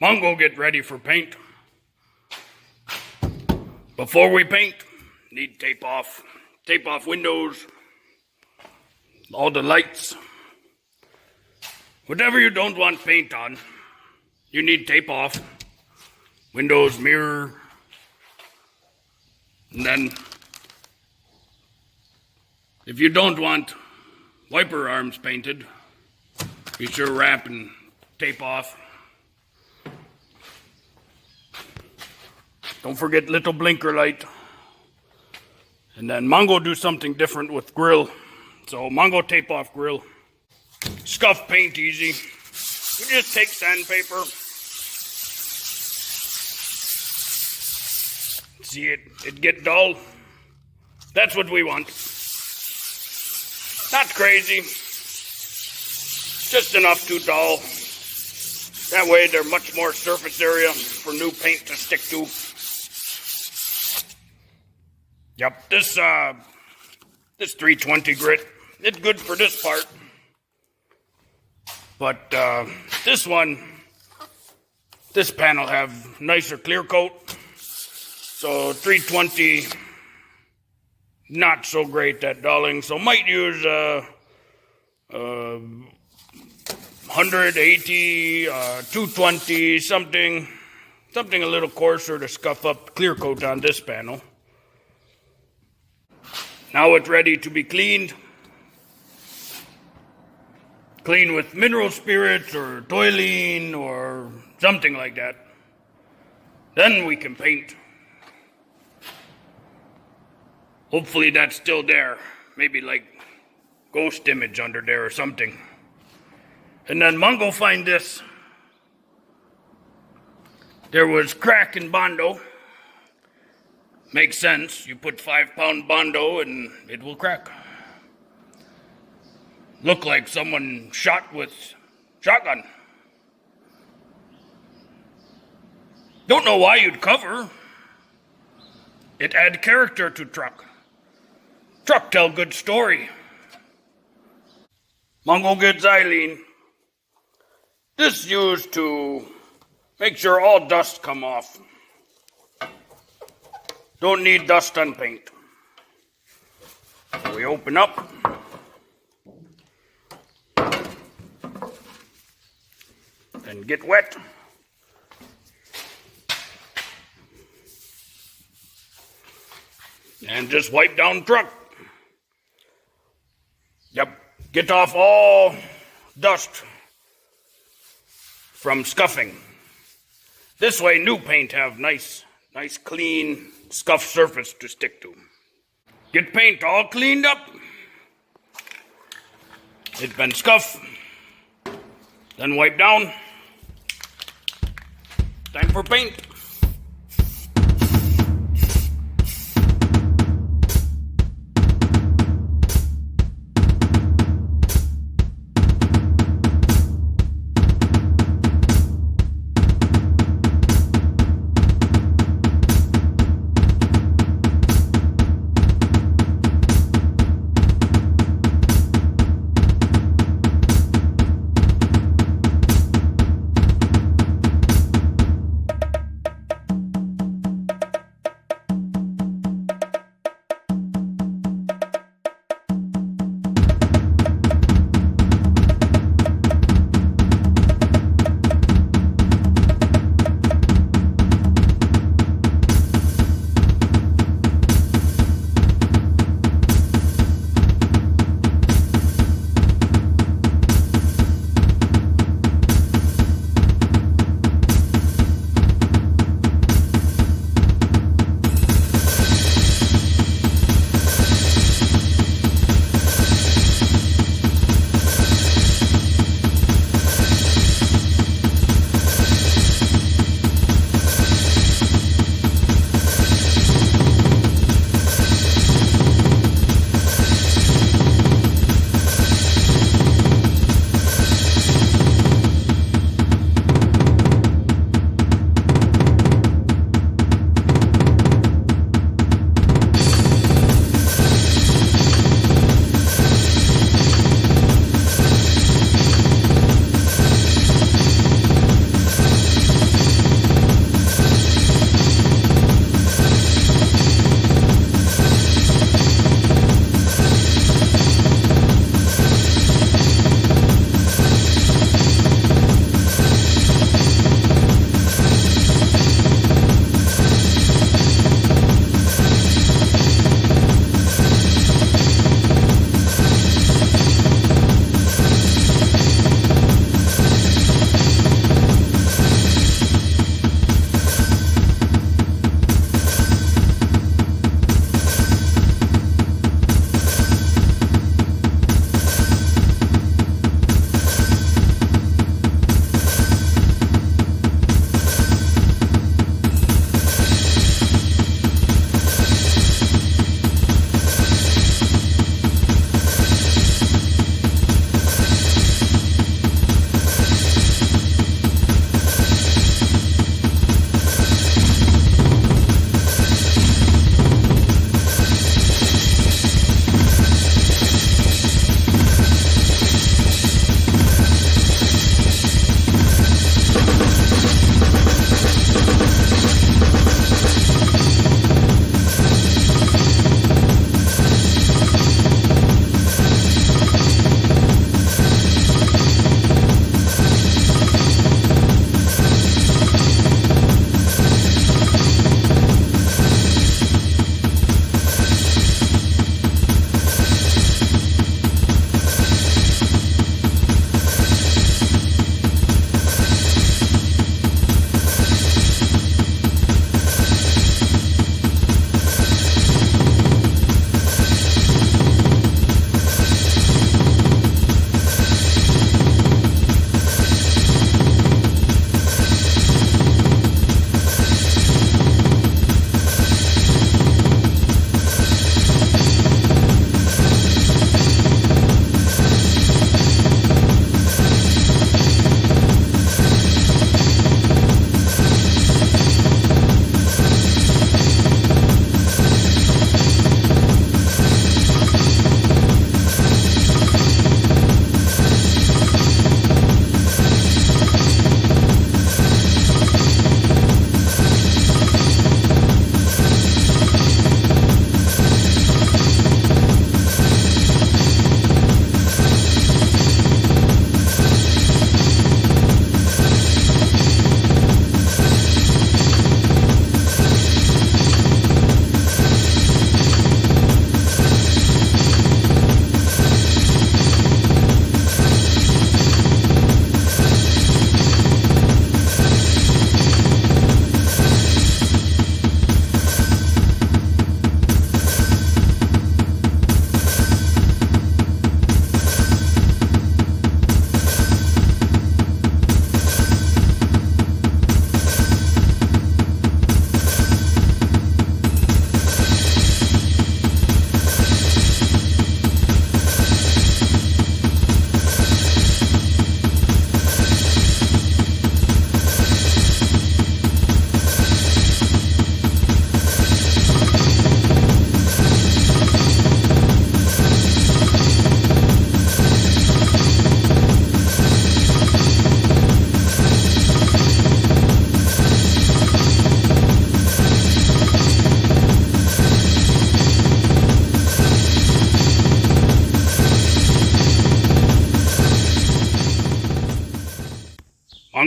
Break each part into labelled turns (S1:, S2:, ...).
S1: Mongo, get ready for paint. Before we paint, need tape off. Tape off windows, all the lights. Whatever you don't want paint on, you need tape off. Windows, mirror. And then, if you don't want wiper arms painted, be sure wrap and tape off. Don't forget little blinker light. And then Mongo do something different with grill. So Mongo tape off grill. Scuff paint easy. You just take sandpaper. See it get dull. That's what we want. Not crazy. Just enough to dull. That way there's much more surface area for new paint to stick to. Yep, this 320 grit, it's good for this part. But this panel have nicer clear coat. So 320, not so great at dulling. So might use 180, 220, something a little coarser to scuff up clear coat on this panel. Now it's ready to be cleaned. Clean with mineral spirits or toluene or something like that. Then we can paint. Hopefully that's still there. Maybe like ghost image under there or something. And then Mongo find this. There was crack in Bondo. Makes sense. You put 5-pound Bondo and it will crack. Look like someone shot with shotgun. Don't know why you'd cover. It add character to truck. Truck tell good story. Mongo get xylene. This used to make sure all dust come off. Don't need dust on paint. We open up. And get wet. And just wipe down truck. Yep, get off all dust from scuffing. This way new paint have nice clean scuff surface to stick to. Get paint all cleaned up. It's been scuffed. Then wipe down. Time for paint.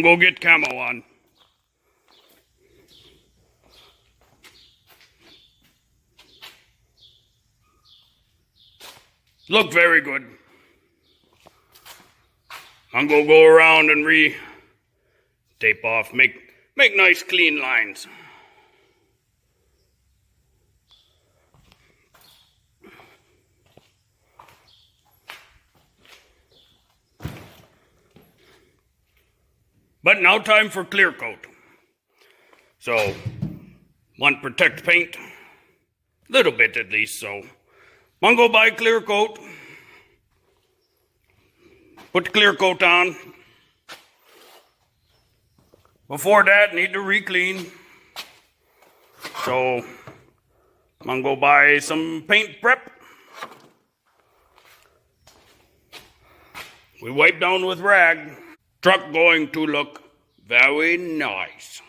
S1: Mongo, get Camo on. Look very good. Mongo, go around and tape off. Make nice clean lines. But now time for clear coat. So, want protect paint? Little bit at least, so. Mongo, buy clear coat. Put clear coat on. Before that, need to re-clean. So, Mongo, buy some paint prep. We wipe down with rag. Truck going to look very nice.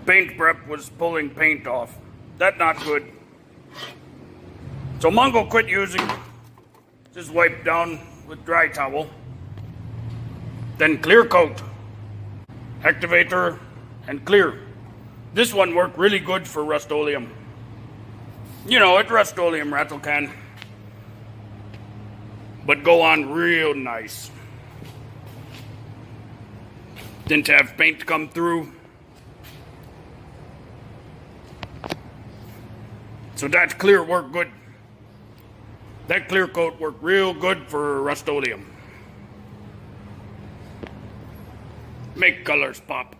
S1: Paint prep was pulling paint off. That not good. So Mongo quit using. Just wipe down with dry towel. Then clear coat. Activator and clear. This one worked really good for Rust-Oleum. You know, it's Rust-Oleum rattle can. But go on real nice. Didn't have paint come through. So that clear worked good. That clear coat worked real good for Rust-Oleum. Make colors pop.